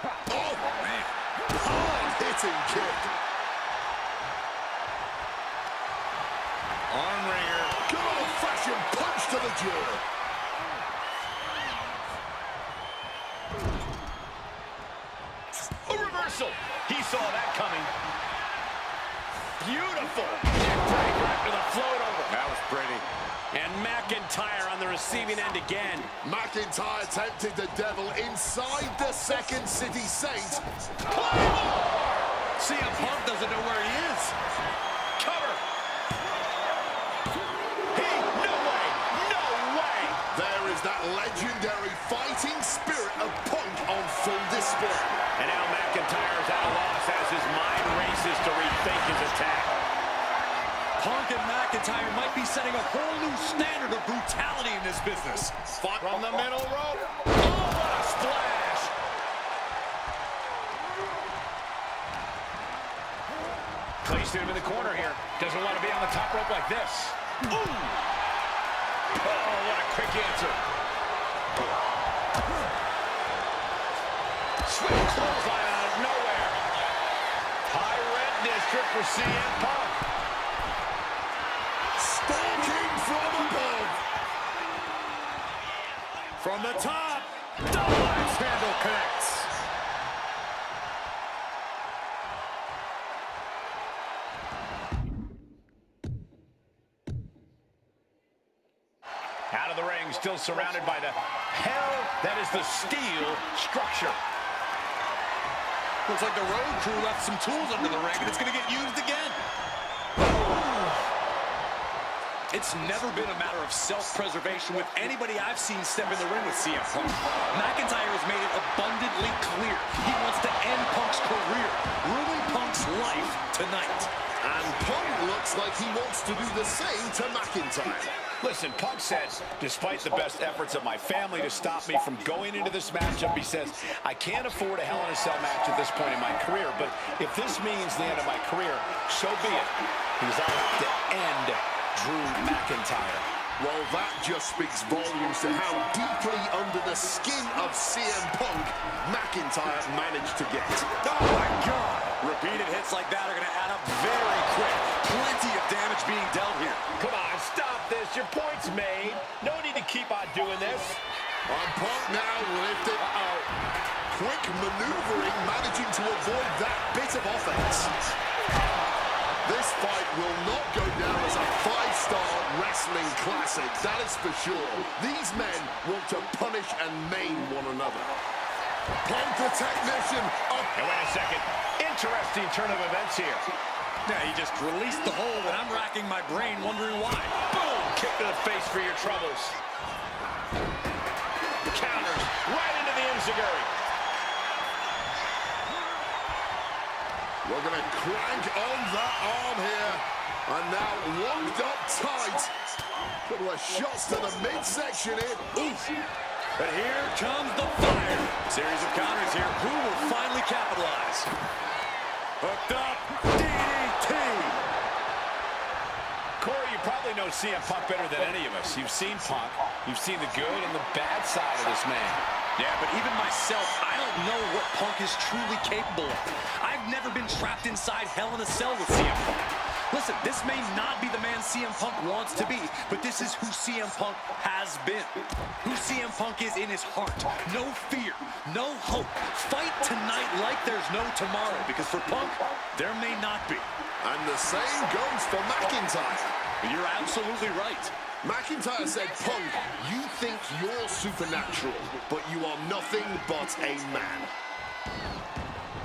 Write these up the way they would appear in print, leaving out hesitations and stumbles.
Oh, man. Hard-hitting kick. Arm wringer. Good old-fashioned punch to the jaw. A reversal. He saw that coming. Beautiful. Neckbreaker after the float over. That was pretty. And McIntyre on the receiving end again. McIntyre tempted the devil inside the Second City Saint. CM Punk doesn't know where he is. Cover. No way. No way. There is that legendary fighting spirit of Punk on full display. And now McIntyre's at a loss as his mind races to rethink his attack. Punk and McIntyre might be setting a whole new standard of brutality in this business. Fought from the middle rope. Oh, what a splash. Placed him in the corner here. Doesn't want to be on the top rope like this. Ooh. Oh, what a quick answer. Swift clothesline out of nowhere. High red district for CM Punk. Stalking from above. From the top, double axe handle connects. Out of the ring, still surrounded by the hell that is the steel structure. Looks like the road crew left some tools under the ring, and it's going to get used again. It's never been a matter of self-preservation with anybody I've seen step in the ring with CM Punk. McIntyre has made it abundantly clear he wants to end Punk's career, ruin Punk's life tonight. And Punk looks like he wants to do the same to McIntyre. Listen, Punk said, despite the best efforts of my family to stop me from going into this matchup, he says, I can't afford a Hell in a Cell match at this point in my career, but if this means the end of my career, so be it. Because I have to end Drew McIntyre. Well, that just speaks volumes to how deeply under the skin of CM Punk McIntyre managed to get. Oh, my God. Repeated hits like that are going to add up very quick. Plenty of damage being dealt here. Come on, stop this. Your point's made. No need to keep on doing this. And Punk now lifted. Quick maneuvering, managing to avoid that bit of offense. This fight will not go down as a five-star wrestling classic, that is for sure. These men want to punish and maim one another. Punk the technician up. Now wait a second. Interesting turn of events here. Yeah, he just released the hold, and I'm racking my brain wondering why. Boom! Kick to the face for your troubles. Counters right into the enziguri. We're going to crank on that arm here. And now locked up tight. Couple of shots to the midsection here. Oof. But here comes the fire. Series of counters here. Who will finally capitalize? Hooked up. DDT. Corey, you probably know CM Punk better than any of us. You've seen Punk. You've seen the good and the bad side of this man. Yeah, but even myself, I don't know what Punk is truly capable of. I've never been trapped inside Hell in a Cell with CM Punk. Listen, this may not be the man CM Punk wants to be, but this is who CM Punk has been. Who CM Punk is in his heart. No fear, no hope. Fight tonight like there's no tomorrow, because for Punk, there may not be. And the same goes for McIntyre. You're absolutely right. McIntyre said, Punk, you think you're supernatural, but you are nothing but a man.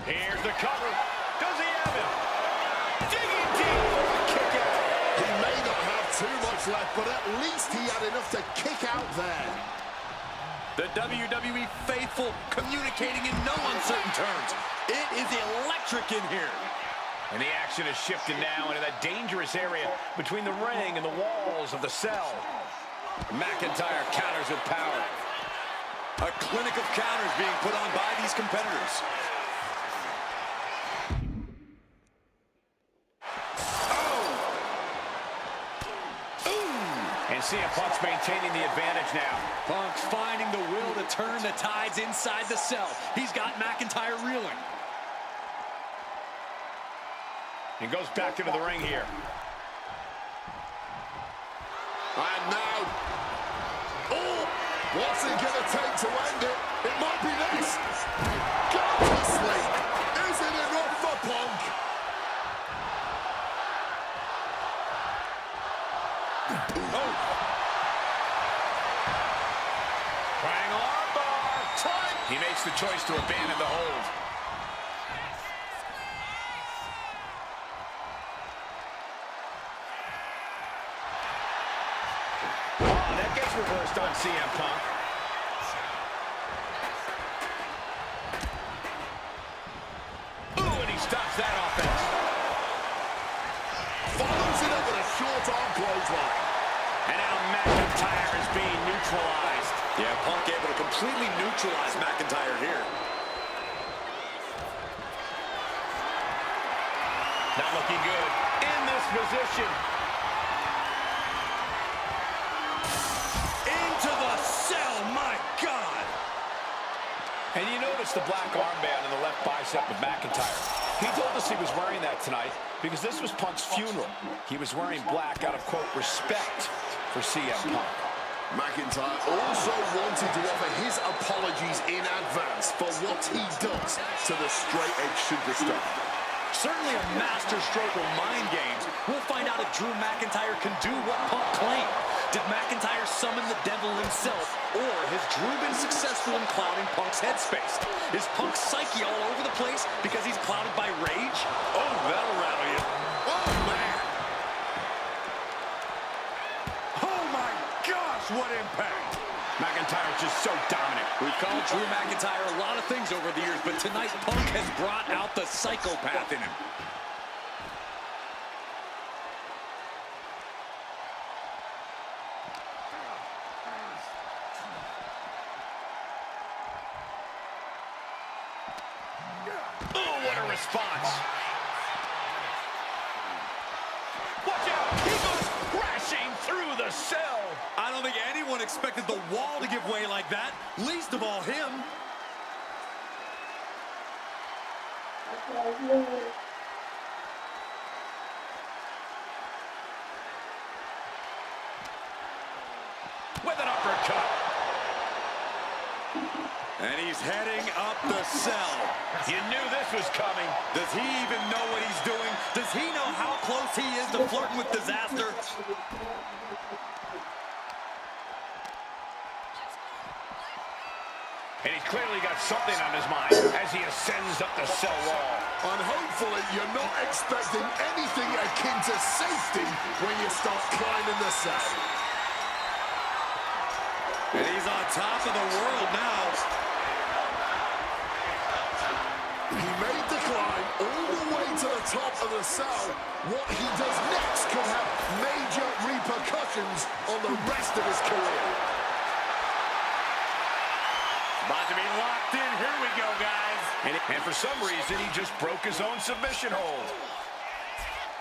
Here's the cover. Does he have it? Digging deep for a kick out. He may not have too much left, but at least he had enough to kick out there. The WWE faithful communicating in no uncertain terms. It is electric in here. And the action is shifted now into that dangerous area between the ring and the walls of the cell. McIntyre counters with power. A clinic of counters being put on by these competitors. And CM Punk's maintaining the advantage now. Punk's finding the will to turn the tides inside the cell. He's got McIntyre reeling. And goes back into the ring here. And now, oh, what's it going to take to end it? It might be this. Go to sleep. Is it enough for Punk? Oh. Trying armbar. Trying. He makes the choice to abandon the hold. Oh, that gets reversed on CM Punk. Ooh, and he stops that offense. Follows it up with a short arm clothesline. And now McIntyre is being neutralized. Yeah, Punk able to completely neutralize McIntyre here. Not looking good in this position. Into the cell, my God! And you notice the black armband in the left bicep of McIntyre. He told us he was wearing that tonight because this was Punk's funeral. He was wearing black out of, quote, respect for CM Punk. McIntyre also wanted to offer his apologies in advance for what he does to the straight-edge superstar. Certainly a master stroke of mind games. We'll find out if Drew McIntyre can do what Punk claimed. Did McIntyre summon the devil himself, or has Drew been successful in clouding Punk's headspace? Is Punk's psyche all over the place because he's clouded by rage? Oh, that'll rattle you. Oh, man! Oh, my gosh, what impact! McIntyre's just so dominant. We've called Drew McIntyre a lot of things over the years, but tonight Punk has brought out the psychopath in him. Oh, what a response. Watch out! He goes crashing through the cell. I don't think anyone expected the wall to give way like that, least of all him. With an uppercut. And he's heading up the cell. You knew this was coming. Does he even know what he's doing? Does he know how close he is to flirting with disaster? And he's clearly got something on his mind as he ascends up the cell wall. And hopefully you're not expecting anything akin to safety when you start climbing the cell. And he's on top of the world now. He made the climb all the way to the top of the cell. What he does next could have major repercussions on the rest of his career. About to be locked in. Here we go, guys. And for some reason, he just broke his own submission hold.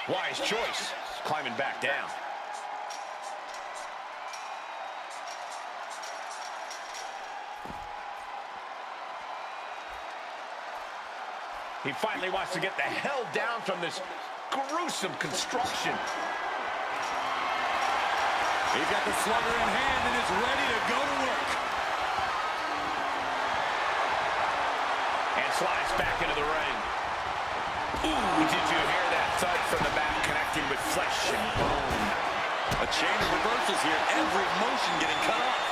Wise choice. Climbing back down. He finally wants to get the hell down from this gruesome construction. He's got the slugger in hand and is ready to go to work. And slides back into the ring. Ooh, did you hear that thud from the back connecting with flesh and bone? A chain of reversals here. Every motion getting cut off.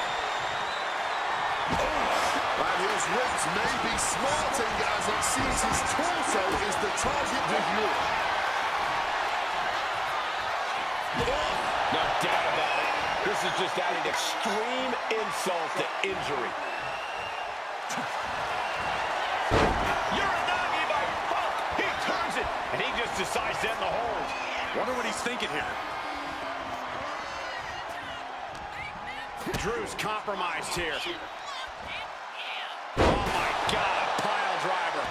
And his ribs may be smarting as it seems his torso is the target du jour. No doubt about it. This is just adding extreme insult to injury. Uranagi by Punk. He turns it, and he just decides to end the hold. Wonder what he's thinking here. Drew's compromised here. Oh, my God, a pile driver.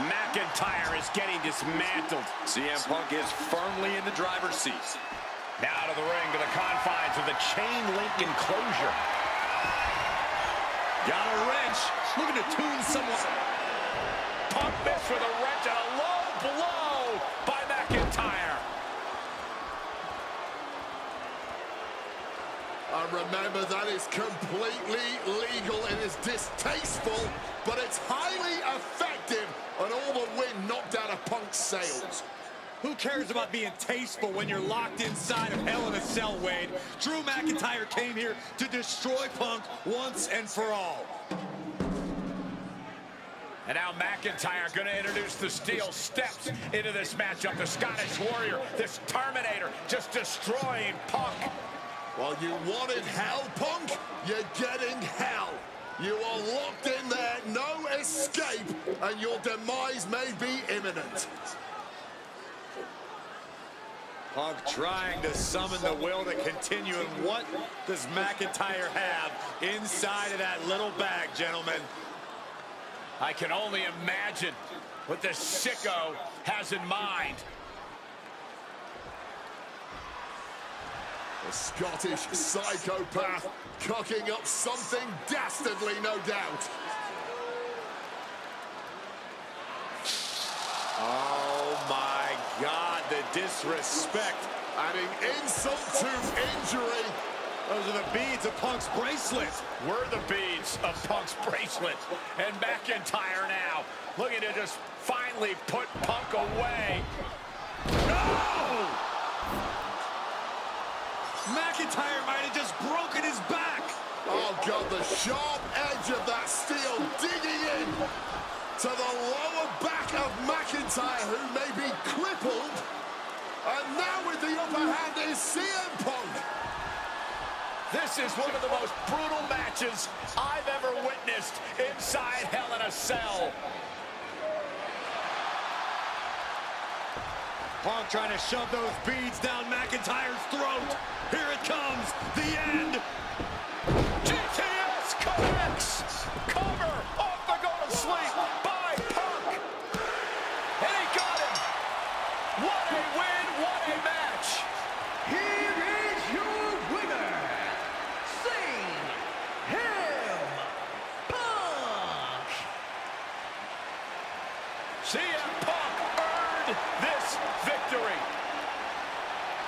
McIntyre is getting dismantled. CM Punk is firmly in the driver's seat. Now to the ring, to the confines of the chain link enclosure. Got a wrench. Looking to tune someone. Punk missed with a wrench and a low blow by McIntyre. Remember, that is completely legal. It is distasteful, but it's highly effective, and all the wind knocked out of Punk's sails. Who cares about being tasteful when you're locked inside of Hell in a Cell, Wade? Drew McIntyre came here to destroy Punk once and for all. And now McIntyre going to introduce the steel steps into this matchup. The Scottish Warrior, this Terminator, just destroying Punk. Well, you wanted hell, Punk? You're getting hell. You are locked in there, no escape, and your demise may be imminent. Punk trying to summon the will to continue, and what does McIntyre have inside of that little bag, gentlemen? I can only imagine what this sicko has in mind. The Scottish psychopath cooking up something dastardly, no doubt. Oh my God, the disrespect. Adding insult to injury. Those are the beads of Punk's bracelet. We're the beads of Punk's bracelet. And McIntyre now looking to just finally put Punk away. No! McIntyre might have just broken his back. Oh God, the sharp edge of that steel digging in to the lower back of McIntyre, who may be crippled. And now with the upper hand is CM Punk. This is one of the most brutal matches I've ever witnessed inside Hell in a Cell. Punk trying to shove those beads down McIntyre's throat. Here it comes, the end. GTS connects. Cover off the go to sleep by Punk. And he got him. What a win, what a match. Here is your winner, CM Punk. CM Punk earned this victory.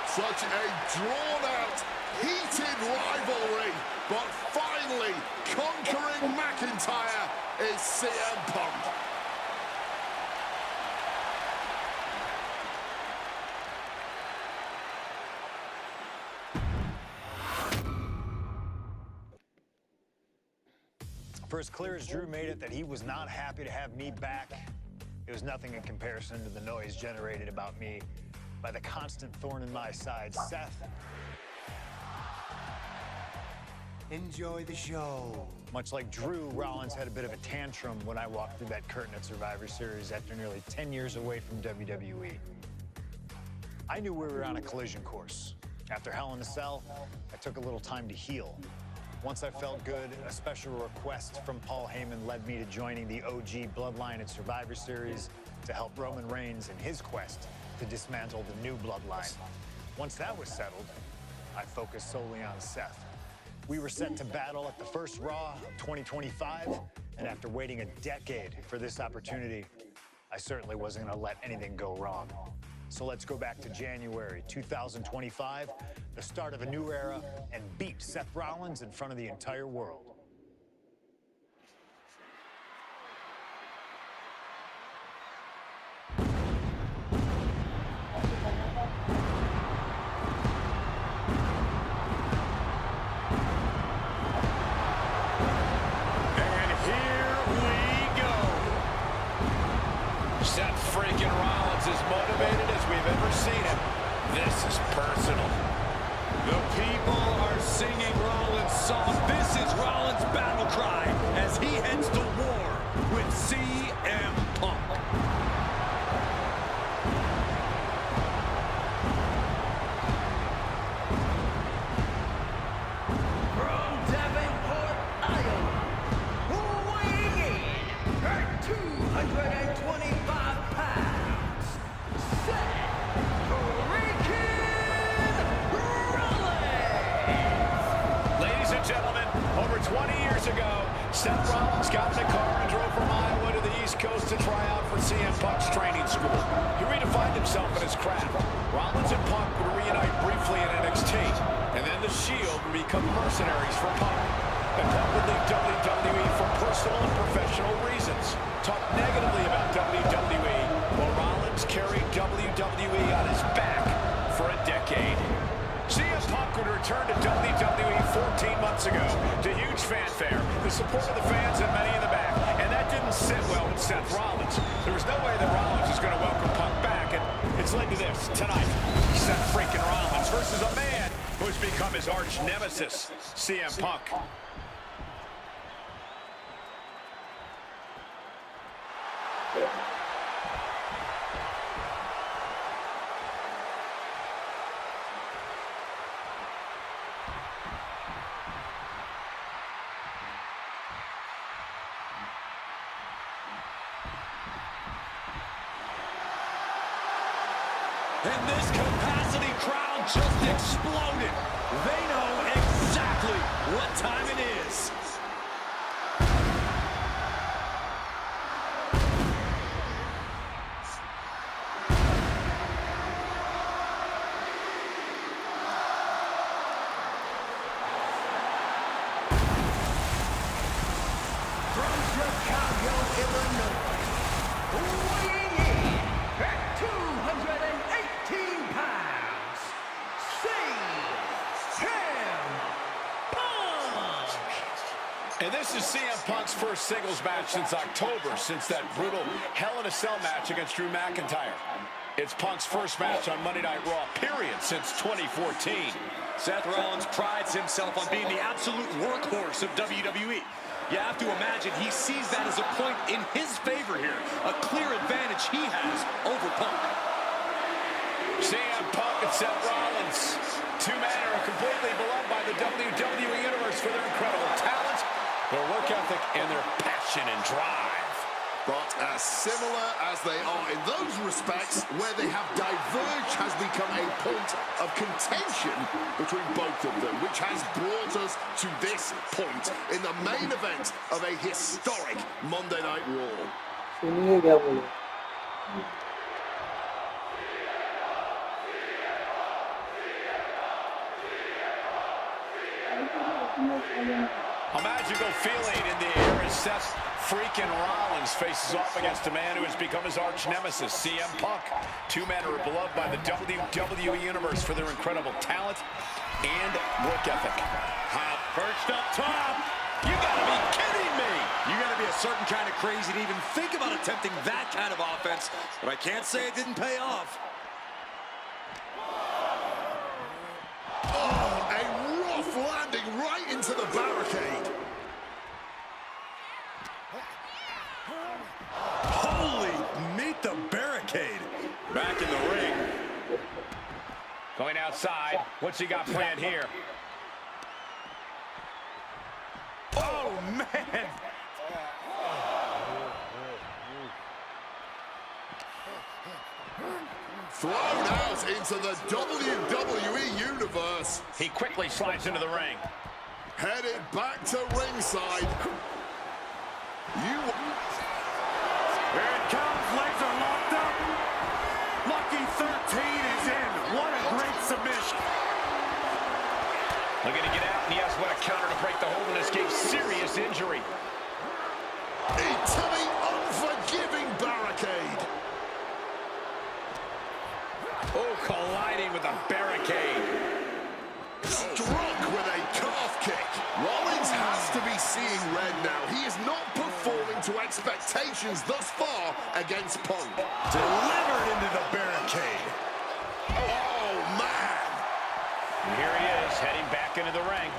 Such a drawn-out, heated rivalry, but finally conquering McIntyre is CM Punk. For as clear as Drew made it that he was not happy to have me back, it was nothing in comparison to the noise generated about me by the constant thorn in my side, Seth. Enjoy the show. Much like Drew, Rollins had a bit of a tantrum when I walked through that curtain at Survivor Series after nearly 10 years away from WWE. I knew we were on a collision course. After Hell in a Cell, I took a little time to heal. Once I felt good, a special request from Paul Heyman led me to joining the OG Bloodline at Survivor Series to help Roman Reigns in his quest to dismantle the new Bloodline. Once that was settled, I focused solely on Seth. We were set to battle at the first Raw of 2025, and after waiting a decade for this opportunity, I certainly wasn't going to let anything go wrong. So let's go back to January 2025, the start of a new era, and beat Seth Rollins in front of the entire world. And here we go. Seth freaking Rollins is motivated as we've ever seen him. This is personal. The people are singing Rollins' song. This is Rollins' battle cry as he heads to war with CM Punk. From Davenport, Iowa, weighing in at 225 pounds, Seth freaking to try out for CM Punk's training school. He redefined himself in his craft. Rollins and Punk would reunite briefly in NXT, and then the Shield would become mercenaries for Punk. And Punk would leave WWE for personal and professional reasons. Talk negatively about WWE, while Rollins carried WWE on his back for a decade. CM Punk would return to WWE 14 months ago to huge fanfare, the support of the fans and many in the back, and that didn't sit well with Seth Rollins. There was no way that Rollins was going to welcome Punk back, and it's led to this tonight. Seth freaking Rollins versus a man who has become his arch nemesis, CM Punk. And this capacity crowd just exploded. They know exactly what time it is. From Chicago, Illinois, weighing in at 218 pounds, CM Punk! And this is CM Punk's first singles match since October, since that brutal Hell in a Cell match against Drew McIntyre. It's Punk's first match on Monday Night Raw, period, since 2014. Seth Rollins prides himself on being the absolute workhorse of WWE. You have to imagine he sees that as a point in his favor here, a clear advantage he has over Punk. CM Punk and Seth Rollins, two men who are completely beloved by the WWE Universe for their incredible talent, their work ethic, and their passion and drive. But as similar as they are in those respects, where they have diverged has become a point of contention between both of them, which has brought us to this point in the main event of a historic Monday Night Raw. सुनिए क्या बोले A magical feeling in the air as Seth freaking Rollins faces off against a man who has become his arch nemesis, CM Punk. Two men who are beloved by the WWE Universe for their incredible talent and work ethic. Perched up top. You gotta be kidding me. You gotta be a certain kind of crazy to even think about attempting that kind of offense. But I can't say it didn't pay off. Oh, a rough landing right into the barricade. Holy, meet the barricade. Back in the ring. Going outside. What's he got planned here? Oh, man. Thrown out into the WWE Universe. He quickly slides into the ring. Headed back to ringside. Here it comes. Legs are locked up. Lucky 13 is in. What a great submission. Looking to get out, and yes, what a counter to break the hold and escape serious injury. Into the unforgiving barricade. Oh, colliding with a barricade. Struck with a calf kick. Rollins has to be seeing red now. He is not performing to expectations thus far against Punk. Delivered into the barricade. Oh, man. And here he is, heading back into the ring.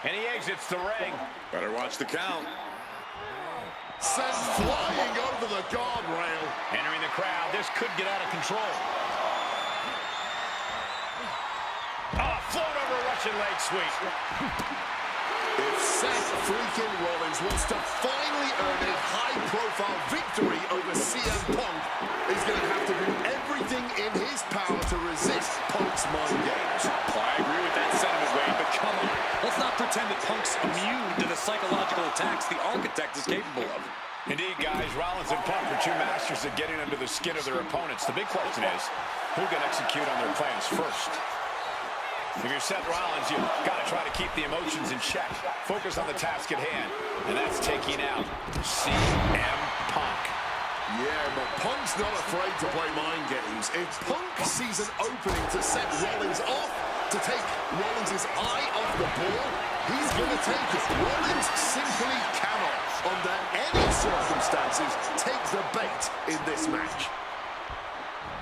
And he exits the ring. Better watch the count. Sent flying over the guardrail. Entering the crowd, this could get out of control. Oh, float over a Russian leg sweep. If Seth freaking Rollins wants to finally earn a high-profile victory over CM Punk, he's going to have to do everything in his power to resist Punk's mind games. I agree with that sentiment, Wade, but come on. Let's not pretend that Punk's immune to the psychological attacks the Architect is capable of. Indeed, guys. Rollins and Punk are two masters at getting under the skin of their opponents. The big question is, who can execute on their plans first? If you're Seth Rollins, you've got to try to keep the emotions in check. Focus on the task at hand, and that's taking out CM Punk. Yeah, but Punk's not afraid to play mind games. If Punk sees an opening to set Rollins off, to take Rollins' eye off the ball, he's going to take it. Rollins simply cannot, under any circumstances, take the bait in this match.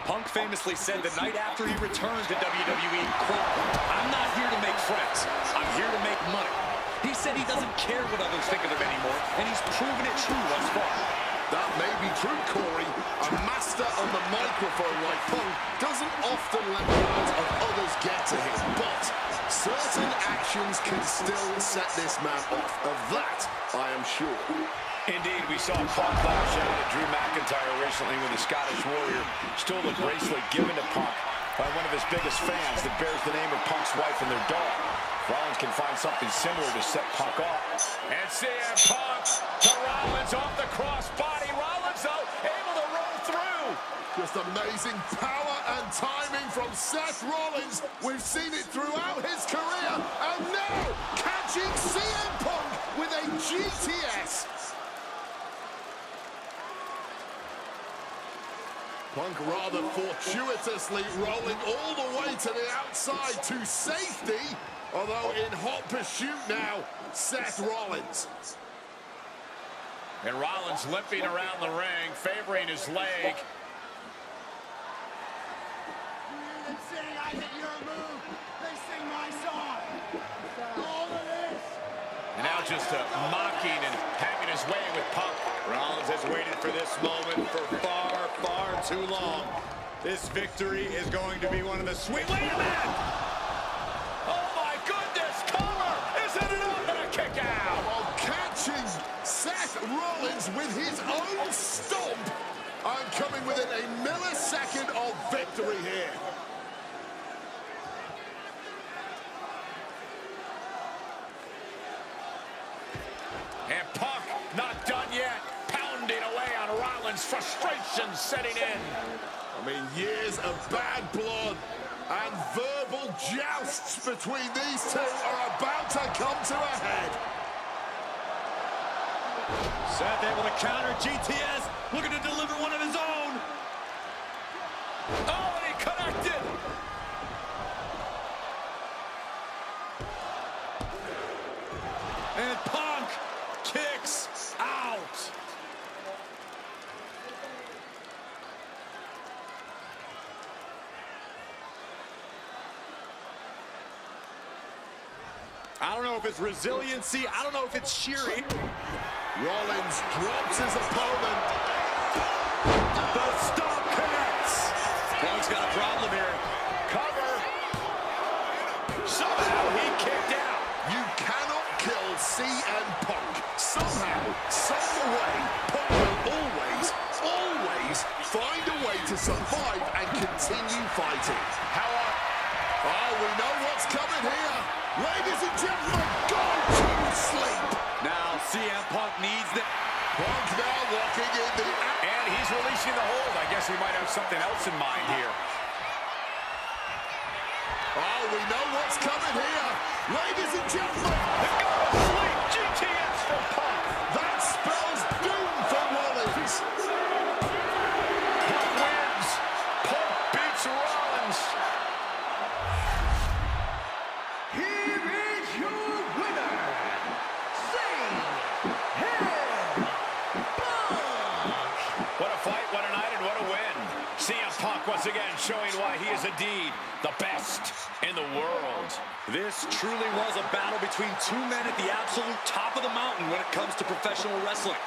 Punk famously said the night after he returned to WWE, quote, "I'm not here to make friends. I'm here to make money." He said he doesn't care what others think of him anymore, and he's proven it true thus far. That may be true, Corey. A master on the microphone like Punk doesn't often let the words of others get to him, but certain actions can still set this man off. Of that, I am sure. Indeed, we saw Punk lash out at Drew McIntyre recently when the Scottish Warrior stole the bracelet given to Punk by one of his biggest fans that bears the name of Punk's wife and their dog. Rollins can find something similar to set Punk off. And CM Punk to Rollins off the crossbody. Rollins, though, able to roll through. Just amazing power and timing from Seth Rollins. We've seen it throughout his career. And now, catching CM Punk with a GTS. Punk rather fortuitously rolling all the way to the outside to safety. Although in hot pursuit now, Seth Rollins. And Rollins limping around the ring, favoring his leg. They sing, I hit your move. They sing my song. All of this. And now just mocking and having his way with Punk. Rollins has waited for this moment for far, far too long. This victory is going to be one of the sweet... Wait a minute! Oh my goodness! Cover! Isn't it up and a kick out? While catching Seth Rollins with his own stomp and coming within a millisecond of victory here. And Punk not done yet. Pounding away on Rollins. Frustration setting in. I mean, years of bad blood and verbal jousts between these two are about to come to a head. Seth able to counter GTS, looking to deliver one of his own. Oh, and he connected. And Punk kicks out. I don't know if it's resiliency. I don't know if it's sheer... Rollins drops his opponent. The stomp connects. Punk's got a problem here. Cover. Somehow he kicked out. You cannot kill CM Punk. Somehow, some way, Punk will always find a way to survive and continue fighting. Oh, we know what's coming here. Ladies and gentlemen, go to sleep. Now CM Punk needs the... Punk now walking in the... And he's releasing the hold. I guess he might have something else in mind here. Oh, we know what's coming here. Ladies and gentlemen, Go to sleep. GTS for Punk. that spells doom for Rollins. Punk wins. Punk beats Rollins. Here is your winner, CM Punk. What a fight, what a night, and what a win. CM Punk once again showing why he is indeed the best in the world. This truly was a battle between two men at the absolute top of the mountain when it comes to professional wrestling.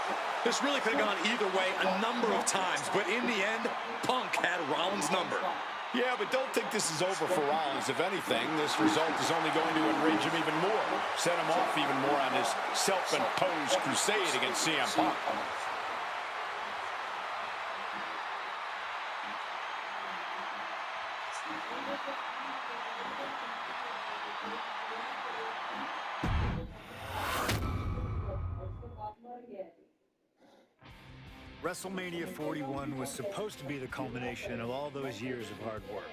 This really could have gone either way a number of times, but in the end, Punk had Rollins' number. Yeah, but don't think this is over for Rollins. If anything, this result is only going to enrage him even more, set him off even more on his self-imposed crusade against CM Punk. WrestleMania 41 was supposed to be the culmination of all those years of hard work.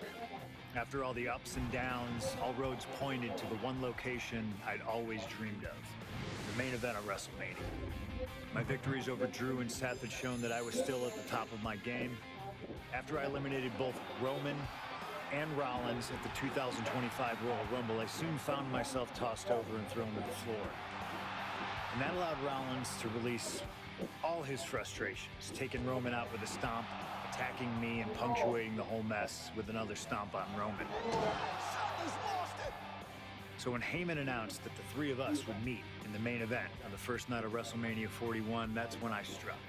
After all the ups and downs, all roads pointed to the one location I'd always dreamed of, the main event of WrestleMania. My victories over Drew and Seth had shown that I was still at the top of my game. After I eliminated both Roman and Rollins at the 2025 Royal Rumble, I soon found myself tossed over and thrown to the floor. And that allowed Rollins to release all his frustrations, taking Roman out with a stomp, attacking me, and punctuating the whole mess with another stomp on Roman. So when Heyman announced that the three of us would meet in the main event on the first night of WrestleMania 41, that's when I struck.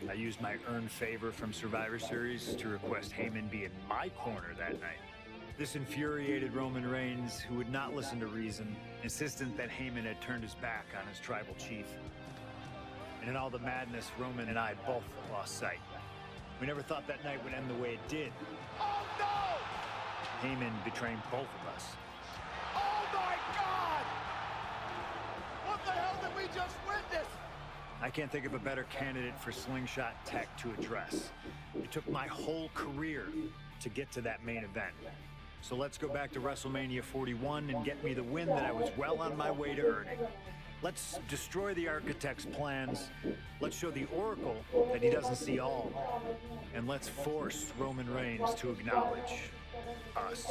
I used my earned favor from Survivor Series to request Heyman be in my corner that night. This infuriated Roman Reigns, who would not listen to reason, insistent that Heyman had turned his back on his tribal chief. And in all the madness, Roman and I both lost sight. We never thought that night would end the way it did. Oh no! Heyman betraying both of us. Oh my God! What the hell did we just witness? I can't think of a better candidate for slingshot tech to address. It took my whole career to get to that main event. So let's go back to WrestleMania 41 and get me the win that I was well on my way to earning. Let's destroy the Architect's plans. Let's show the Oracle that he doesn't see all. And let's force Roman Reigns to acknowledge us.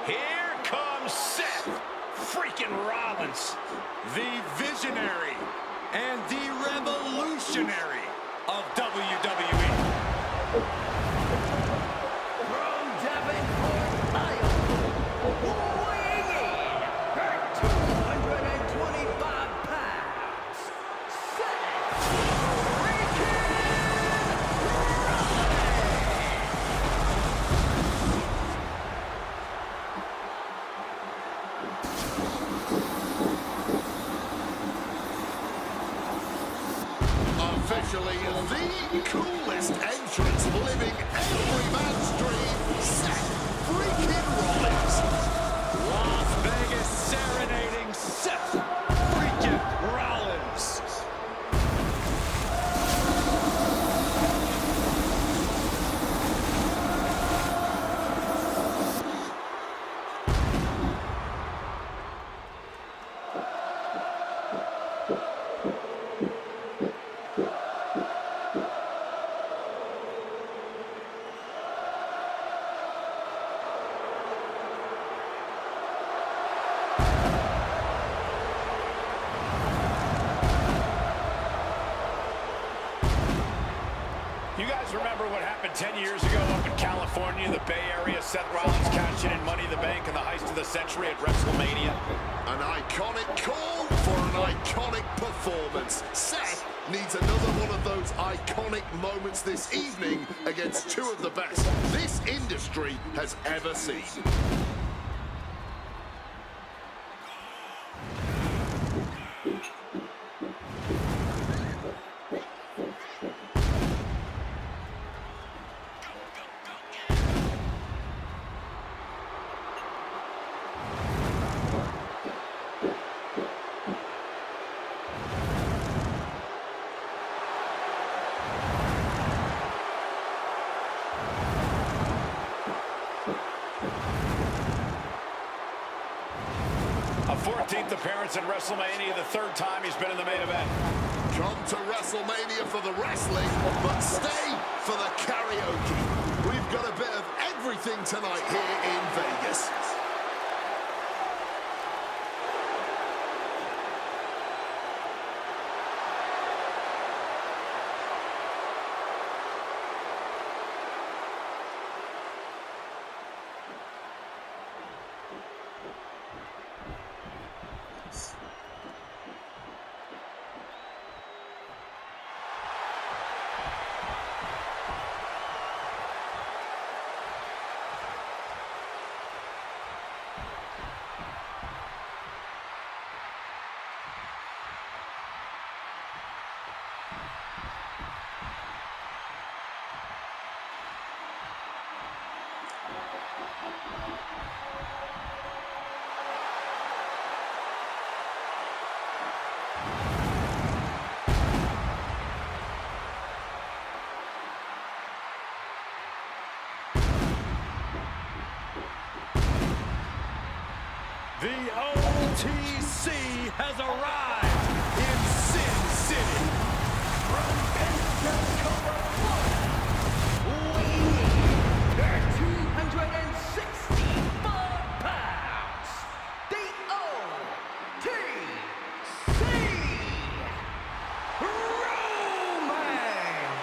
Here comes Seth freaking Rollins, The visionary and the revolutionary of WWE. From Davenport, Iowa, weighing in at 225 pounds, Seth freaking Officially the coolest entrance living every man's dream, Seth freaking Rollins. Las Vegas serenading Seth freaking Rollins. You guys remember what happened 10 years ago up in California, the Bay Area? Seth Rollins cashing in Money in the Bank in the heist of the century at WrestleMania. An iconic call for an iconic performance. Seth needs another one of those iconic moments this evening against two of the best this industry has ever seen. A 14th appearance in WrestleMania, the third time he's been in the main event. Come to WrestleMania for the wrestling, but stay for the karaoke. We've got a bit of everything tonight here in Vegas. The OTC has arrived in Sin City. From Pensacola, Florida, weighing in at 265 pounds, the OTC, Roman Reigns.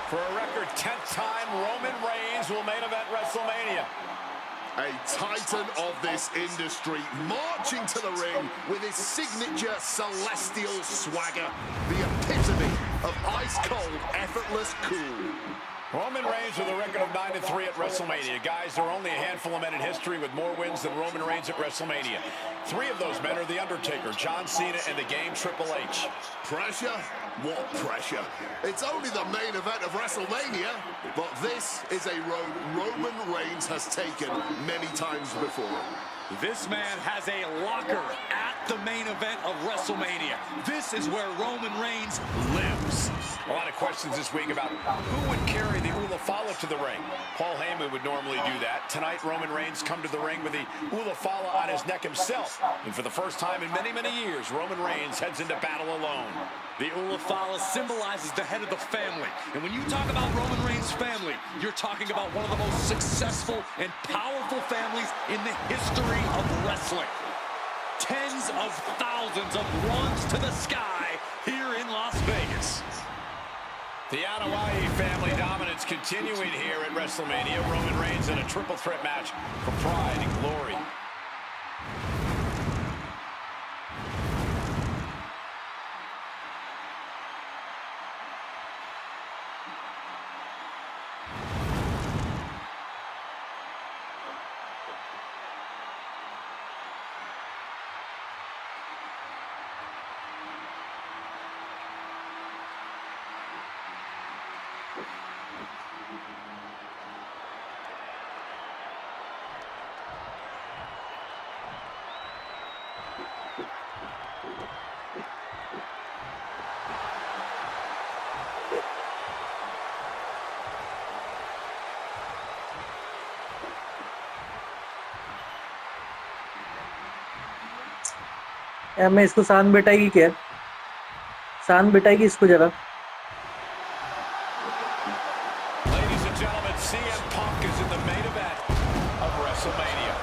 For a record 10th time, Roman Reigns will main event WrestleMania. A titan of this industry marching to the ring with his signature celestial swagger. The epitome of ice-cold, effortless cool. Roman Reigns with a record of 9-3 at WrestleMania. Guys, there are only a handful of men in history with more wins than Roman Reigns at WrestleMania. 3 of those men are The Undertaker, John Cena, and the Game Triple H. Pressure? What pressure? It's only the main event of WrestleMania, but this is a road Roman Reigns has taken many times before. This man has a locker at the main event of WrestleMania. This is where Roman Reigns lives. A lot of questions this week about who would carry the Ulafala to the ring. Paul Heyman would normally do that. Tonight, Roman Reigns come to the ring with the Ulafala on his neck himself. And for the first time in many, many years, Roman Reigns heads into battle alone. The Ulafala symbolizes the head of the family. And when you talk about Roman Reigns' family, you're talking about one of the most successful and powerful families in the history of wrestling. Tens of thousands of runs to the sky here in Las Vegas. The Anoa'i family dominance continuing here at WrestleMania. Roman Reigns in a triple threat match for pride and glory. मैं इसको शान बिठाएगी क्या? शान बिठाएगी इसको जरा. Ladies and gentlemen, CM Punk is in the main event of WrestleMania.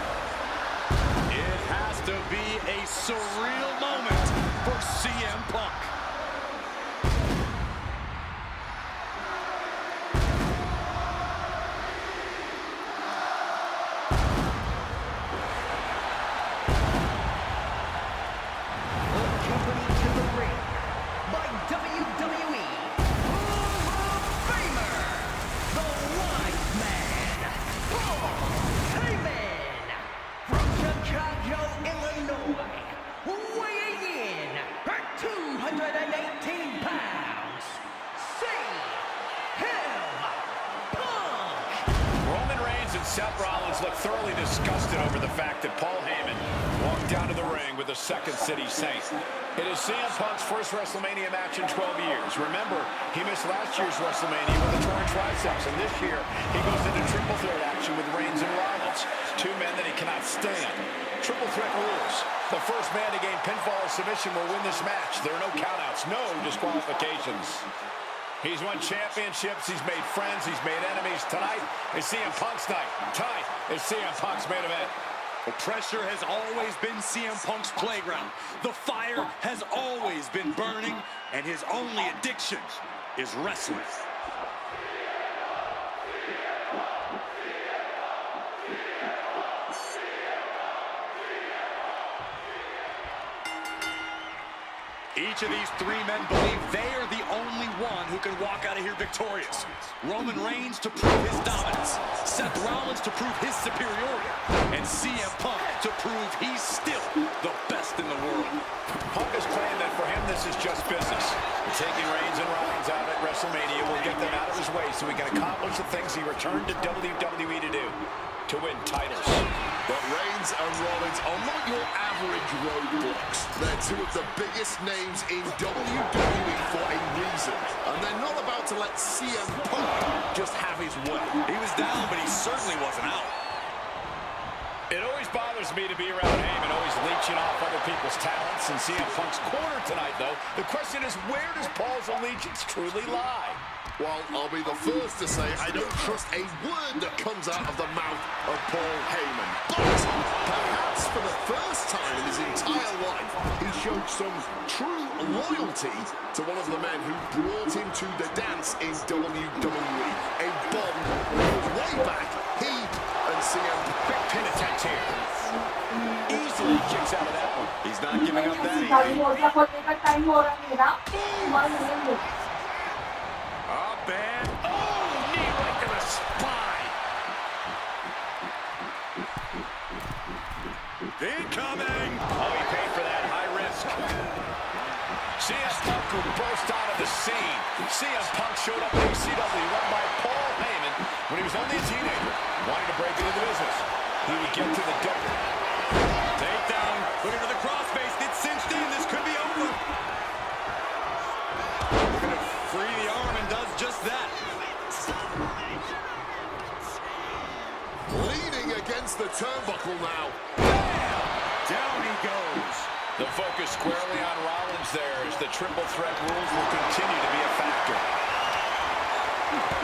It has to be a surreal moment for CM Punk. Accompanied to the ring by WWE Hall of Famer, the Wise Man, Paul Heyman, from Chicago, Illinois, weighing in at 218 pounds, CM Punk. Roman Reigns and Seth Rollins look thoroughly disgusted over the fact that Paul Heyman walked down to the ring with the Second City Saint. It is CM Punk's first WrestleMania match in 12 years. Remember, he missed last year's WrestleMania with a torn triceps, and this year he goes into triple threat action with Reigns and Rollins, 2 men that he cannot stand. Triple threat rules. The first man to gain pinfall or submission will win this match. There are no countouts, no disqualifications. He's won championships, he's made friends, he's made enemies. Tonight is CM Punk's night. Tonight is CM Punk's main event. The pressure has always been CM Punk's playground. The fire has always been burning, and his only addiction is wrestling. Each of these 3 men believe they are the only one who can walk out of here victorious. Roman Reigns to prove his dominance, Seth Rollins to prove his superiority, and CM Punk to prove he's still the best in the world. Punk has claimed that for him this is just business. Taking Reigns and Rollins out at WrestleMania will get them out of his way so he can accomplish the things he returned to WWE to do, to win titles. But Reigns and Rollins are not your average roadblocks. They're 2 of the biggest names in WWE for a reason. And they're not about to let CM Punk just have his way. He was down, but he certainly wasn't out. It always bothers me to be around Heyman, always leeching off other people's talents. And CM Punk's corner tonight, though, the question is, where does Paul's allegiance truly lie? Well, I'll be the first to say I don't trust a word that comes out of the mouth of Paul Heyman. But perhaps for the first time in his entire life, he showed some true loyalty to one of the men who brought him to the dance in WWE. A bomb goes way back. He and CM Quick pin attempt here. Easily kicks out of that one. He's not giving up that easy. Up and Oh, knee right to the spine. incoming. Oh, he paid for that. High risk. CM Punk who burst out of the scene. CM Punk showed up at ECW run by Paul Heyman when he was only a teenager. Wanted to break into the business. He would get to the double. Takedown. Put into the crossface. Gets cinched in. This could be over. Looking to free the arm and does just that. leaning against the turnbuckle now. Down he goes. The focus squarely on Rollins there as the triple threat rules will continue to be a factor.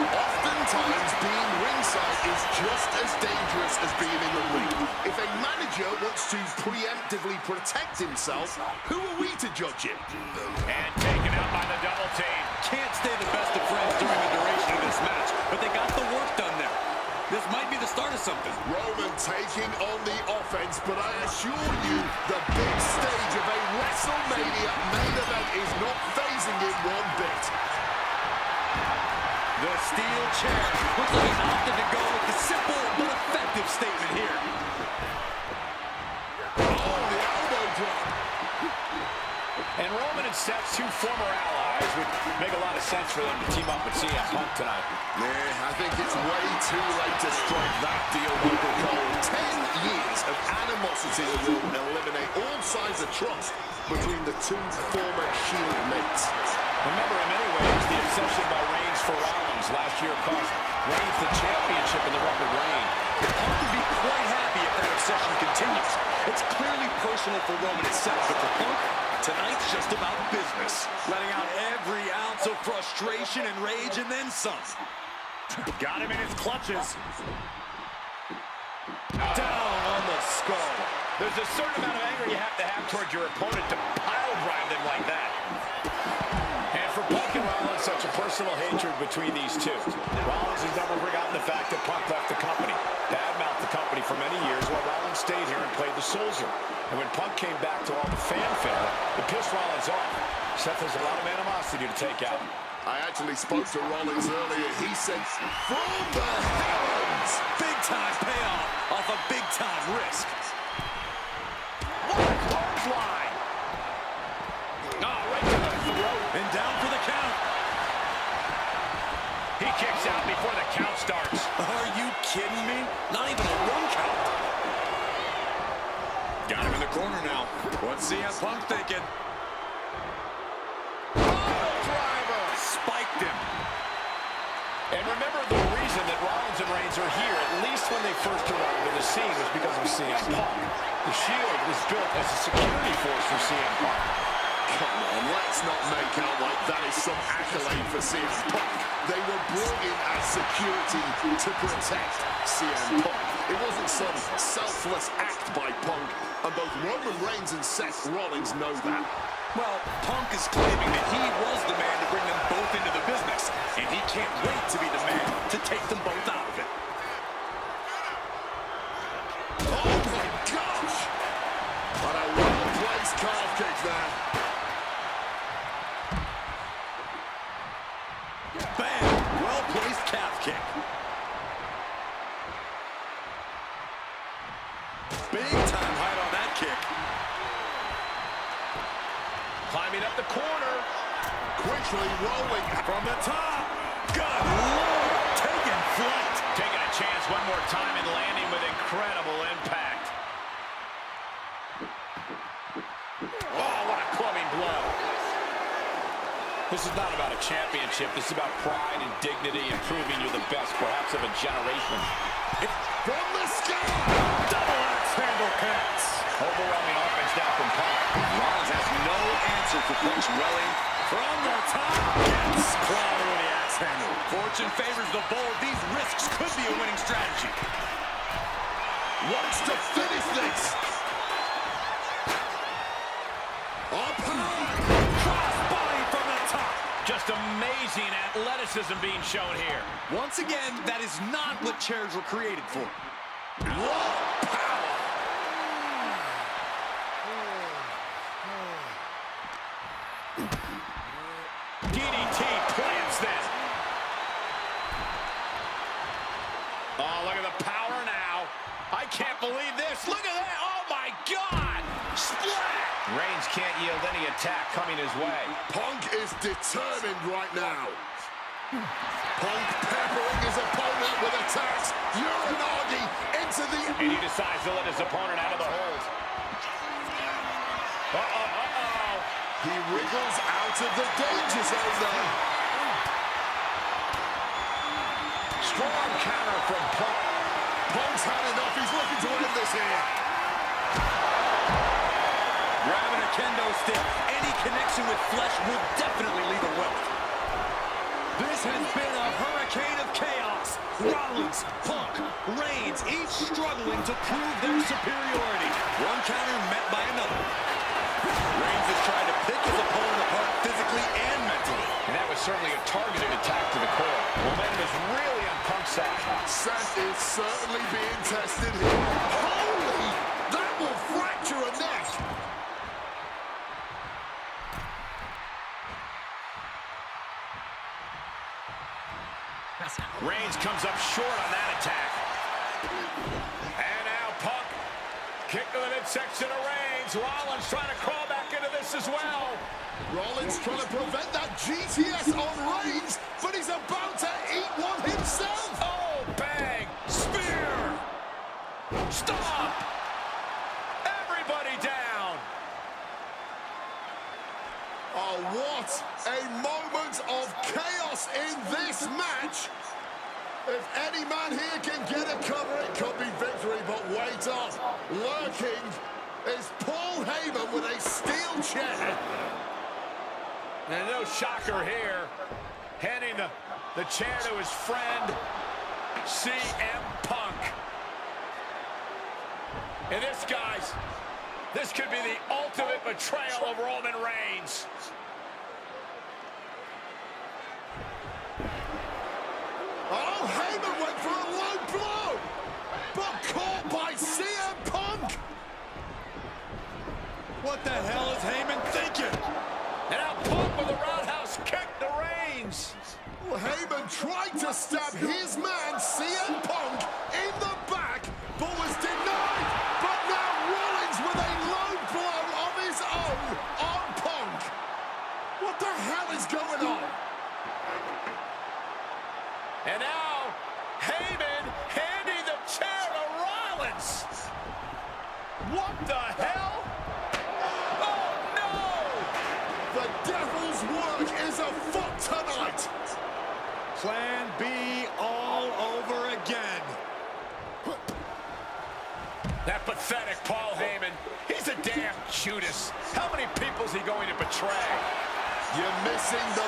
Oftentimes, being ringside is just as dangerous as being in the ring. If a manager wants to preemptively protect himself, who are we to judge him? And taken out by the double team. Can't stay the best of friends during the duration of this match, but they got the work done there. This might be the start of something. Roman taking on the offense, but I assure you, the big stage of a WrestleMania main event is not phasing him one bit. The steel chair. Looks like he's opted to go with the simple but effective statement here. Oh, the elbow drop. And Roman and Seth, two former allies, would make a lot of sense for them to team up with CM Punk tonight. Yeah, I think it's way too late to strike that deal, Michael Cole. 10 years of animosity will eliminate all signs of trust between the two former Shield mates. Remember, in many ways, the obsession by Reigns for Rollins last year cost Reigns the championship in the record reign. Punk would be quite happy if that obsession continues. It's clearly personal for Roman itself, but for Punk, tonight's just about business. Letting out every ounce of frustration and rage and then some. Got him in his clutches. Down on the skull. There's a certain amount of anger you have to have towards your opponent to pile drive them like that. And for Punk and Rollins, such a personal hatred between these two. Rollins has never forgotten the fact that Punk left the company, badmouthed the company for many years while Rollins stayed here and played the soldier. And when Punk came back to all the fanfare, it pissed Rollins off. Seth has a lot of animosity to take out. I actually spoke to Rollins earlier. He said, from the heavens! Big time payoff off a big time risk. What a clothesline! Oh, right to the throat. And down for the count. He kicks out before the count starts. Are you kidding me? Not even a one count. Got him in the corner now. What's CM Punk thinking? Spiked him. And remember, the reason that Rollins and Reigns are here, at least when they first arrived to the scene, was because of CM Punk. The Shield was built as a security force for CM Punk. Come on, let's not make out like that is some accolade for CM Punk. They were brought in as security to protect CM Punk. It wasn't some selfless act by Punk, and both Roman Reigns and Seth Rollins know that. Well, Punk is claiming that he was the man to bring them both into the business, and he can't wait to be the man to take them both out of it. Oh my gosh! What a well-placed calf kick there. Bam! Well-placed calf kick. Big time height on that kick. Climbing up the corner. Quickly rolling From the top. Good Lord! Taking flight. Taking a chance one more time and landing with incredible impact. Oh, what a clubbing blow. This is not about a championship. This is about pride and dignity and proving you're the best, perhaps of a generation. from the sky. Double connects. Overwhelming offense now from Punk. Rollins has no answer for Punk's rallying from the top. Gets clobbered with the axe handle. Fortune favors the bold. These risks could be a winning strategy. Wants to finish this. Up high. Crossbody from the top. Just amazing athleticism being shown here. Once again, that is not what chairs were created for. What power. DDT plants that. Oh, look at the power now. I can't believe this. Look at that. Oh, my God. Splat. Reigns can't yield any attack coming his way. Punk is determined right now. Punk peppering his opponent with attacks. Uranagi into the... And he decides to let his opponent out of the hold. Uh-oh. He wriggles out of the danger zone there. Strong counter from Punk. Punk's had enough. He's looking to end this here. Grabbing a kendo stick. Any connection with flesh will definitely leave a welt. This has been a hurricane of chaos. Rollins, Punk, Reigns, each struggling to prove their superiority. One counter met by another. Reigns has tried to pick his opponent apart physically and mentally. And that was certainly a targeted attack to the core. Momentum is really on Punk's side. Seth is certainly being tested here. Holy! That will fracture a neck. Reigns comes up short on that attack. And now Punk. Kick to the midsection of Reigns. Rollins trying to crawl back into this as well. Rollins trying to prevent that GTS on Reigns, but he's about to eat one himself. Oh, bang. Spear. Stop. Everybody down. Oh, what a moment of chaos in this match. If any man here can get a cover, it could be victory, but wait up. Lurking is Paul Heyman with a steel chair. And no shocker here. Handing the chair to his friend, CM Punk. And this, guys, this could be the ultimate betrayal of Roman Reigns. Oh, Heyman went for a low blow, but caught by CM Punk. What the hell is Heyman thinking? And now Punk with a roundhouse kick to Reigns. Well, Heyman tried to stab his man, CM Punk, in the back, but was denied. But now Rollins with a low blow of his own on Punk. What the hell is going on? And now Heyman handing the chair to Rollins. What the hell? Oh, no! The devil's work is afoot tonight. Plan B all over again. That pathetic Paul Heyman. He's a damn Judas. How many people's he going to betray? You're missing the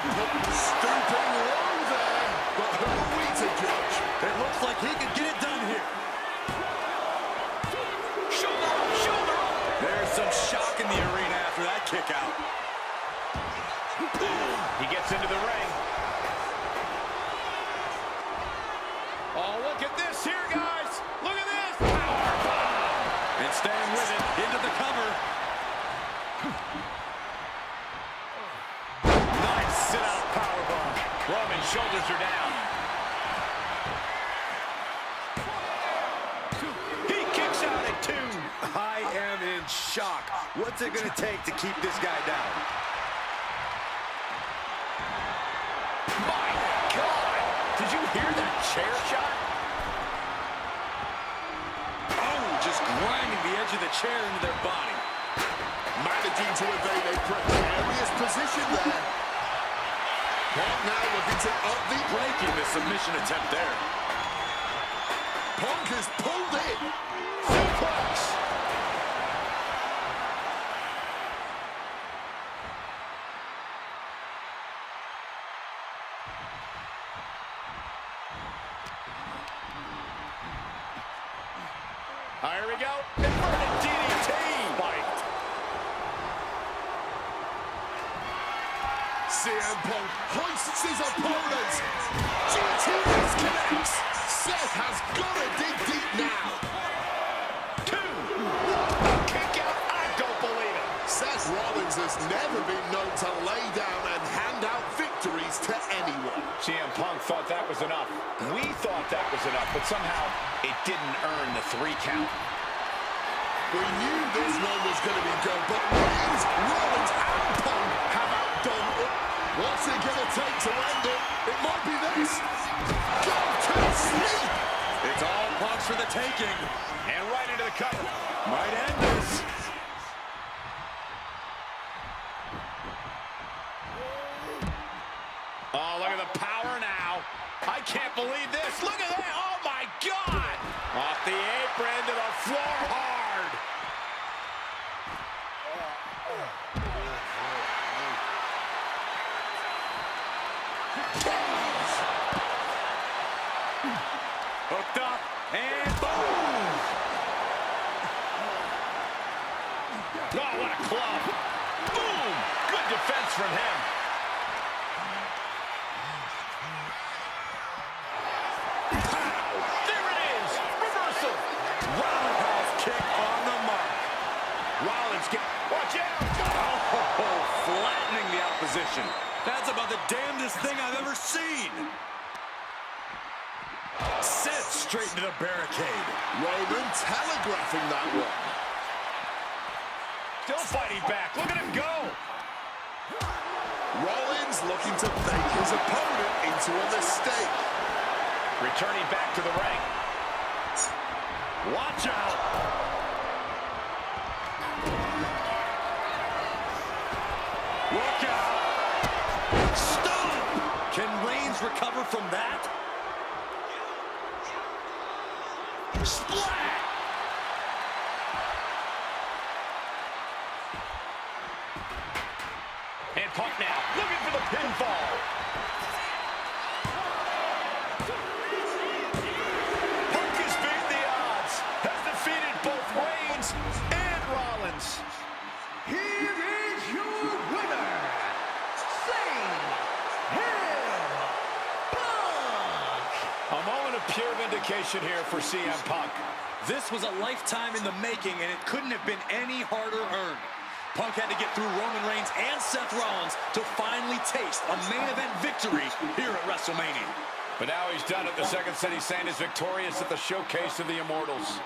stooping low there, but who are we to judge? It looks like he could get it done here. Shoulder up, shoulder up. There's some shock in the arena after that kick out. He gets into the ring. Oh, look at this here, guys. Look at this. Powerbomb. And staying with it, into the cover. Nice sit-out powerbomb. Roman's shoulders are down. He kicks out at 2. I am in shock. What's it going to take to keep this guy down? My God! Did you hear that chair shot? Oh, just grinding the edge of the chair into their body. Managing to evade a precarious position there. Punk now looking to up the... Breaking the submission attempt there. Punk is pulled in. Suplex. Here we go. Inverted DDT. Spiked. CM Punk hoists his opponent. GTS connects. Seth has got to dig deep now. 2. Kick out. I don't believe it. Seth Rollins has never been known to lay down and hand out victories to anyone. CM Punk thought that was enough. We thought that was enough, but somehow it didn't earn the 3 count. We knew this one was going to be good, but Rollins and Punk have outdone it. What's it going to take to end it? It might be this. Go to sleep. It's all Punk's for the taking. And right into the cover. Might end this. Oh, look at the power now. I can't believe this. Look at that. Oh, my God. Off the apron to the floor hard. Hooked up, and boom! Oh, what a club. Boom. Good defense from him. Pow. There it is. Reversal. Roundhouse kick on the mark. Rollins get. Watch out. Oh, flattening the opposition. That's about the damnedest thing I've ever seen. Set straight into the barricade. Roman telegraphing that one. Still fighting back. Look at him go. Rollins looking to bait his opponent into a mistake. Returning back to the ring. Watch out. Look out. Stop. Can Reigns recover from that? Splat. And Punk now looking for the pinfall. Punk has beaten the odds. Has defeated both Reigns and Rollins. Here is your winner, Punk! A moment of pure vindication here for CM Punk. This was a lifetime in the making, and it couldn't have been any harder earned. Punk had to get through Roman Reigns and Seth Rollins to finally taste a main event victory here at WrestleMania. But now he's done it. The second City Saint is victorious at the Showcase of the Immortals.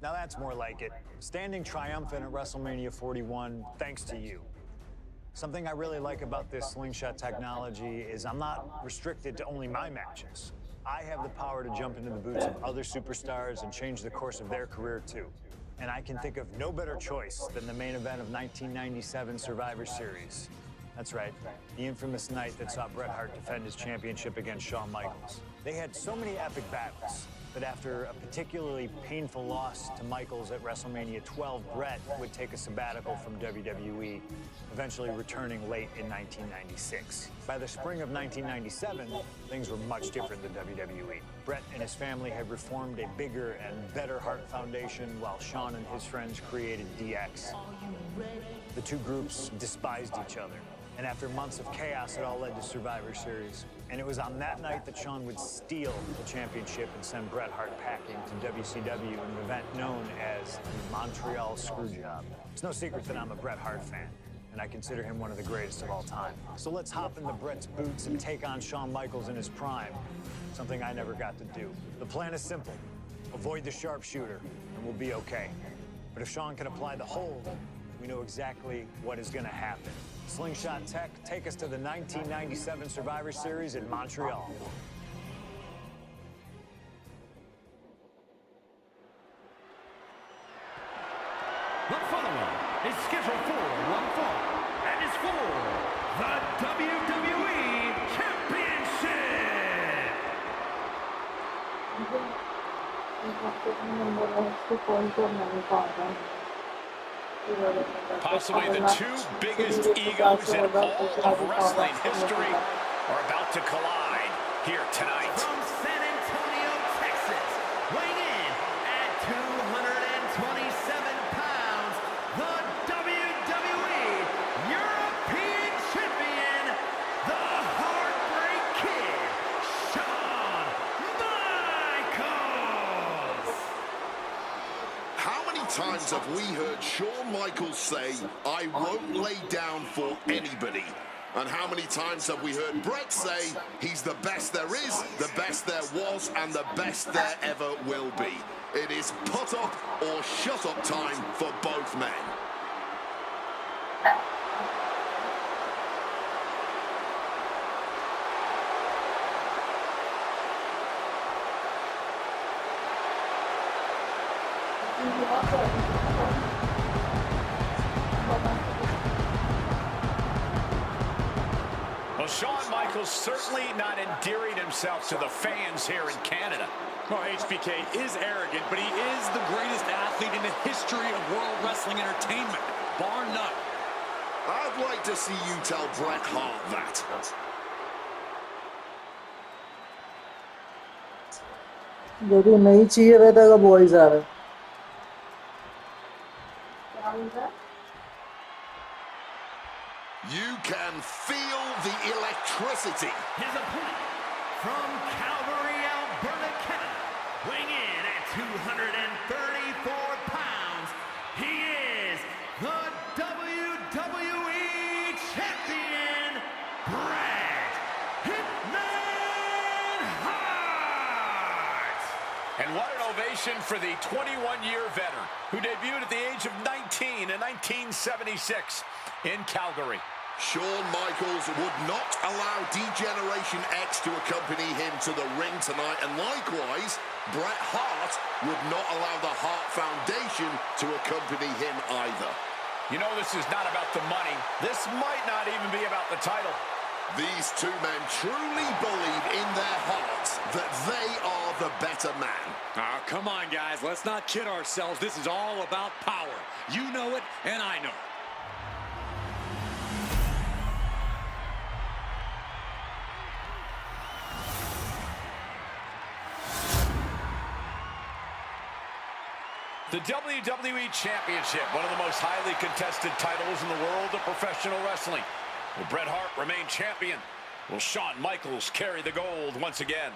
Now that's more like it. Standing triumphant at WrestleMania 41, thanks to you. Something I really like about this slingshot technology is I'm not restricted to only my matches. I have the power to jump into the boots of other superstars and change the course of their career too. And I can think of no better choice than the main event of 1997 Survivor Series. That's right, the infamous night that saw Bret Hart defend his championship against Shawn Michaels. They had so many epic battles, but after a particularly painful loss to Michaels at WrestleMania 12, Bret would take a sabbatical from WWE, eventually returning late in 1996. By the spring of 1997, things were much different than WWE. Bret and his family had reformed a bigger and better Hart Foundation, while Shawn and his friends created DX. The two groups despised each other. And after months of chaos, it all led to Survivor Series. And it was on that night that Shawn would steal the championship and send Bret Hart packing to WCW in an event known as the Montreal Screwjob. It's no secret that I'm a Bret Hart fan, and I consider him one of the greatest of all time. So let's hop into Bret's boots and take on Shawn Michaels in his prime, something I never got to do. The plan is simple. Avoid the sharpshooter, and we'll be okay. But if Shawn can apply the hold, we know exactly what is going to happen. Slingshot Tech, take us to the 1997 Survivor Series in Montreal. The following is scheduled for one fall and is for the WWE Championship! Possibly the two biggest egos in all of wrestling history are about to collide here tonight. From San Antonio, Texas, weighing in at 227 pounds, the WWE European Champion, the Heartbreak Kid, Shawn Michaels. How many times have we heard Shawn Michaels say, "I won't lay down for anybody"? And how many times have we heard Bret say, he's the best there is, the best there was, and the best there ever will be? It is put up or shut up time for both men. Well, Shawn Michaels certainly not endearing himself to the fans here in Canada. Well, HBK is arrogant, but he is the greatest athlete in the history of World Wrestling Entertainment, bar none. I'd like to see you tell Bret Hart that. यदि नहीं चाहिए रहता का boys आ रहा You can feel the electricity. His opponent from Calgary, Alberta, Canada, weighing in at 234 pounds, he is the WWE Champion, Bret Hitman Hart. And what an ovation for the 21-year veteran who debuted at the age of 19 in 1976 in Calgary. Shawn Michaels would not allow D-Generation X to accompany him to the ring tonight, and likewise, Bret Hart would not allow the Hart Foundation to accompany him either. You know, this is not about the money. This might not even be about the title. These two men truly believe in their hearts that they are the better man. Oh, come on, guys. Let's not kid ourselves. This is all about power. You know it, and I know it. The WWE Championship, one of the most highly contested titles in the world of professional wrestling. Will Bret Hart remain champion? Will Shawn Michaels carry the gold once again?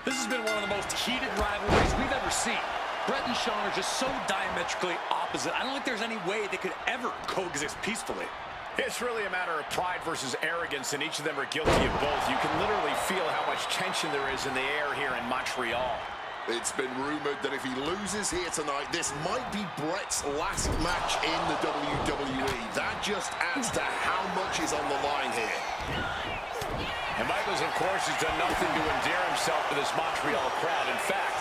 This has been one of the most heated rivalries we've ever seen. Bret and Shawn are just so diametrically opposite. I don't think there's any way they could ever coexist peacefully. It's really a matter of pride versus arrogance, and each of them are guilty of both. You can literally feel how much tension there is in the air here in Montreal. It's been rumored that if he loses here tonight, this might be Bret's last match in the WWE. That just adds to how much is on the line here. And Michaels, of course, has done nothing to endear himself to this Montreal crowd. In fact,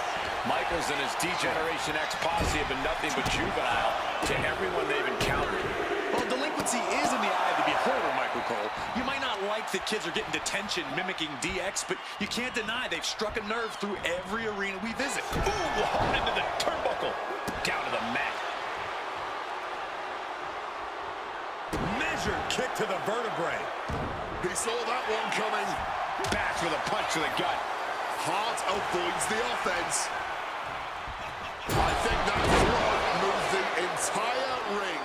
Michaels and his D-Generation X posse have been nothing but juvenile to everyone they've encountered. Well, delinquency is in the eye of the beholder, Michael Cole. You might not like that kids are getting detention mimicking DX, but you can't deny they've struck a nerve through every arena we visit. Ooh, hard into the turnbuckle. Down to the mat. Measured kick to the vertebrae. He saw that one coming. Bash with a punch to the gut. Hart avoids the offense. I think that throw moved the entire ring.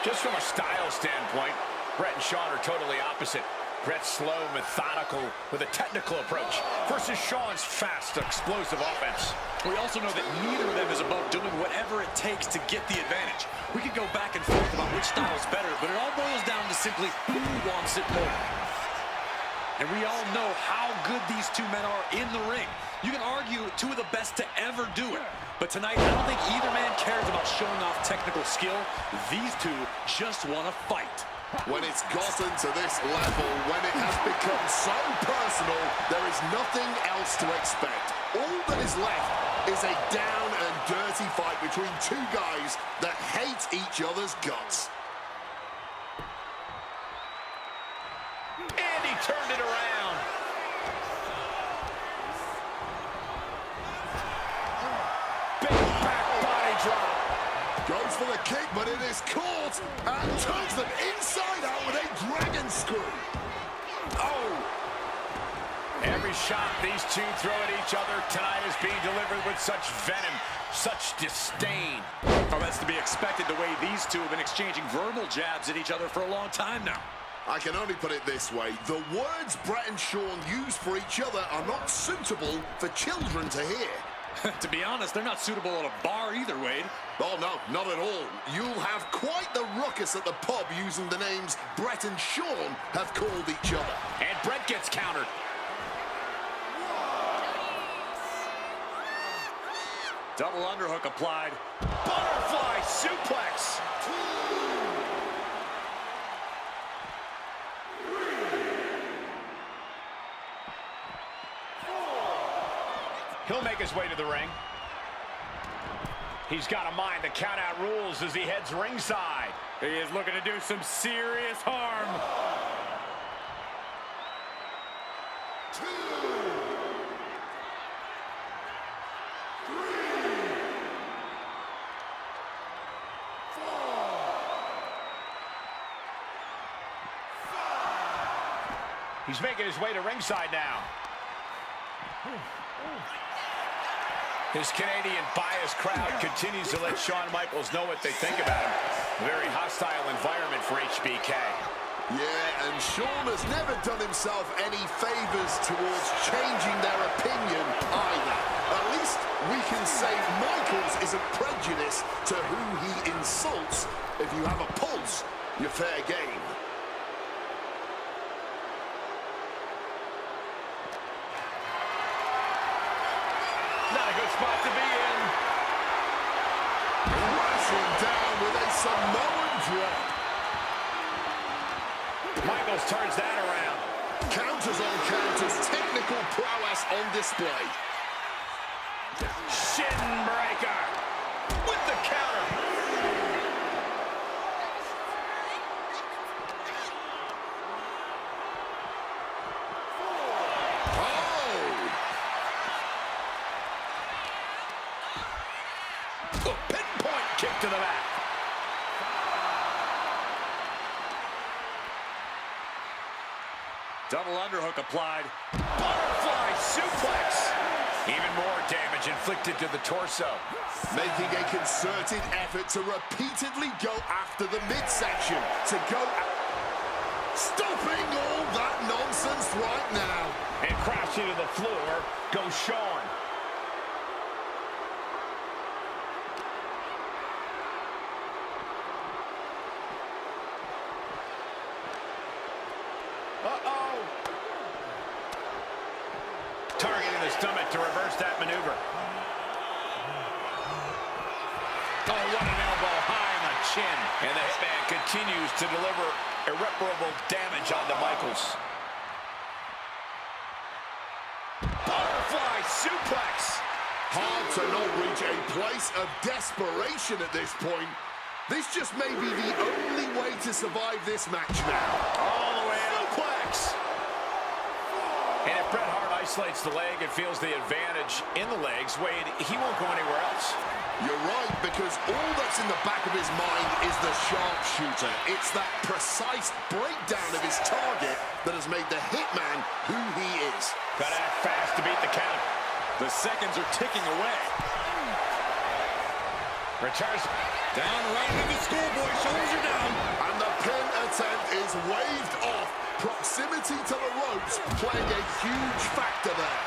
Just from a style standpoint, Bret and Shawn are totally opposite. Bret's slow, methodical, with a technical approach versus Shawn's fast, explosive offense. We also know that neither of them is above doing whatever it takes to get the advantage. We could go back and forth about which style is better, but it all boils down to simply who wants it more. And we all know how good these two men are in the ring. You can argue two of the best to ever do it. But tonight, I don't think either man cares about showing off technical skill. These two just want to fight. When it's gotten to this level, when it has become so personal, there is nothing else to expect. All that is left is a down and dirty fight between two guys that hate each other's guts. And he turned it around. for the kick, but it is caught and turns them inside out with a dragon screw. Oh! Every shot these two throw at each other tonight is being delivered with such venom, such disdain. Oh, that's to be expected the way these two have been exchanging verbal jabs at each other for a long time now. I can only put it this way. The words Brett and Sean use for each other are not suitable for children to hear. To be honest, they're not suitable at a bar either, Wade. Oh, no, not at all. You'll have quite the ruckus at the pub using the names Brett and Sean have called each other. And Brett gets countered. Double underhook applied. Butterfly suplex. He'll make his way to the ring. He's got to mind the count-out rules as he heads ringside. He is looking to do some serious harm. He's making his way to ringside now. His Canadian biased crowd continues to let Shawn Michaels know what they think about him. A very hostile environment for HBK. Yeah, and Sean has never done himself any favors towards changing their opinion either. At least we can say Michaels isn't prejudiced to who he insults. If you have a pulse, you're fair game. Not a good spot to be in. Crashing down with a Samoan drop. Michaels turns that around. Counters on counters, technical prowess on display. Shin breaker with the counter. A pinpoint kick to the back. Double underhook applied. Butterfly suplex. Even more damage inflicted to the torso. Making a concerted effort to repeatedly go after the midsection. Stopping all that nonsense right now. And crashing to the floor goes Shawn. Uh-oh. Targeting the stomach to reverse that maneuver. Oh, what an elbow high on the chin. And the hitman continues to deliver irreparable damage onto Michaels. Butterfly suplex. Hard to not reach a place of desperation at this point. This just may be the only way to survive this match now. All the way suplex. And if Bret Hart isolates the leg and feels the advantage in the legs, Wade, he won't go anywhere else. You're right, because all that's in the back of his mind is the sharpshooter. It's that precise breakdown of his target that has made the hitman who he is. Gotta act fast to beat the count. The seconds are ticking away. Returns. Down right into the schoolboy, shoulders are down. And the pin attempt is waved off. Proximity to the ropes playing a huge factor there.